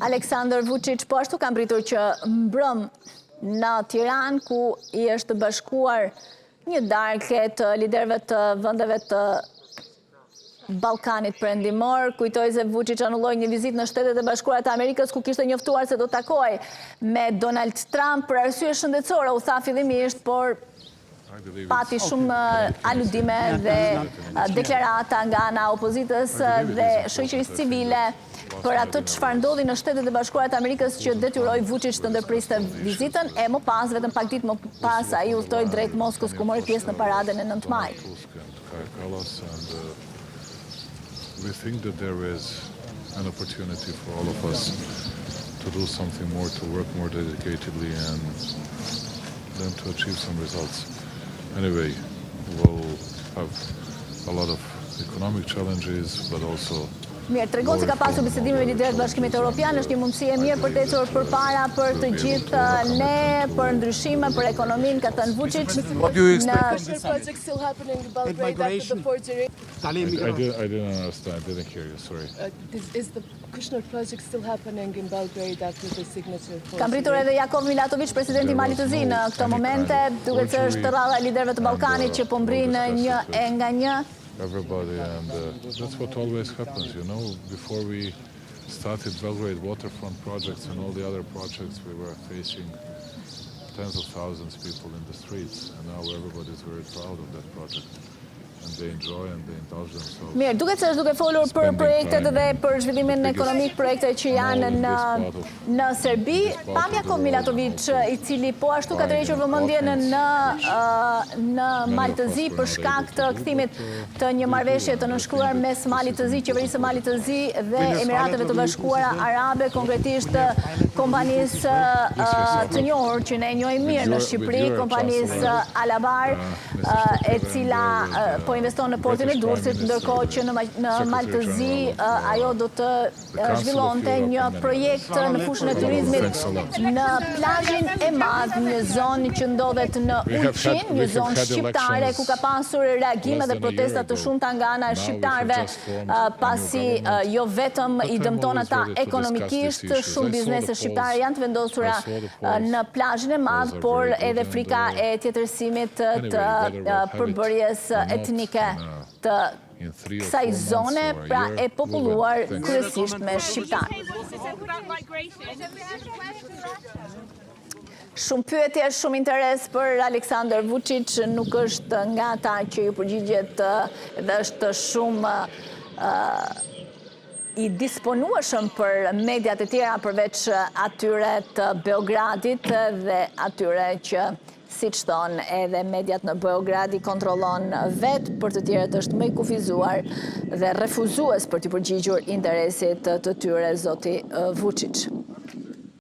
Aleksandar Vučić, po ashtu kam pritur që mbrëm në Tiranë, ku i është bashkuar një darkë të liderëve të vendeve të Ballkanit Perëndimor. Kujtoj se Vučić anulloi një vizitë në Shtetet e Bashkuara të Amerikës, ku kishte njoftuar se do takoj me Donald Trump për arsye shëndetësore, u tha fillimisht, por pati shumë aludime dhe deklarata nga ana opozitës dhe shoqërisë civile për atë çfarë ndodhi në Shtetet e Bashkuara të Amerikës që detyroi Vučić të ndërpriste vizitën e më pas, vetëm pak ditë më pas, ai udhtoi drejt Moskës ku mori pjesë në paradën e 9 majit. We think that there is an opportunity for all of us to do something more, to work more dedicatedly and then to achieve some results. Anyway, we'll have a lot of economic challenges, but also Mirë, tregon se ka pasur bisedime me liderët e Bashkimit Evropian, është një mundësi e mirë për të ecur përpara për të gjithë ne, për ndryshime, për ekonominë, ka thënë Vučić. What do you expect? Project still happening in Belgrade after the forgery. I didn't understand, I didn't hear you, sorry. Is the Kushner project still happening in Belgrade after the signature? Kam pritur edhe Jakov Milatović, presidenti i Malit të Zi, në këto momente, duket se është rradha e liderëve të Ballkanit që po mbrin një e nga një. Everybody, and that's what always happens, you know. Before we started Belgrade waterfront projects and all the other projects, we were facing tens of thousands of people in the streets, and now everybody is very proud of that project. And they enjoy and they indulge themselves. Mirë, duket se është duke folur për projektet dhe për zhvillimin ekonomik, projektet që janë në Serbi. Pam Jakov Milatović, i cili po ashtu ka tërhequr vëmendjen në Mal të Zi për shkak të kthimit të një marrëveshje të nënshkruar mes Malit të Zi, qeverisë së Malit të Zi dhe Emirateve të Bashkuara Arabe, konkretisht kompanisë të njohur që ne e njohim mirë në Shqipëri, kompanisë Alabar, e cila po investon në portin e Durrësit, ndërkohë që në Mal të Zi ajo do të zhvillonte një projekt në fushën e turizmit në plazhin e madh, një zonë që ndodhet në Ulqin, një zonë shqiptare ku ka pasur reagime dhe protesta të shumta nga ana e shqiptarëve, pasi jo vetëm i dëmton ata ekonomikisht, shumë biznese shqiptare janë të vendosura në plazhin e madh, por edhe frika e tjetërsimit të përbërjes etnike të kësaj zone, pra e populluar kryesisht me shqiptarë. Shumë pyetje, shumë interes për Aleksandar Vučić, nuk është nga ata që ju përgjigjet dhe është shumë i disponueshëm për mediat e tjera përveç atyre të Beogradit dhe atyre që siç thonë edhe mediat në Beograd i kontrollon vetë, për të tjerët është më i kufizuar dhe refuzues për të përgjigjur interesit të tyre zoti Vučić.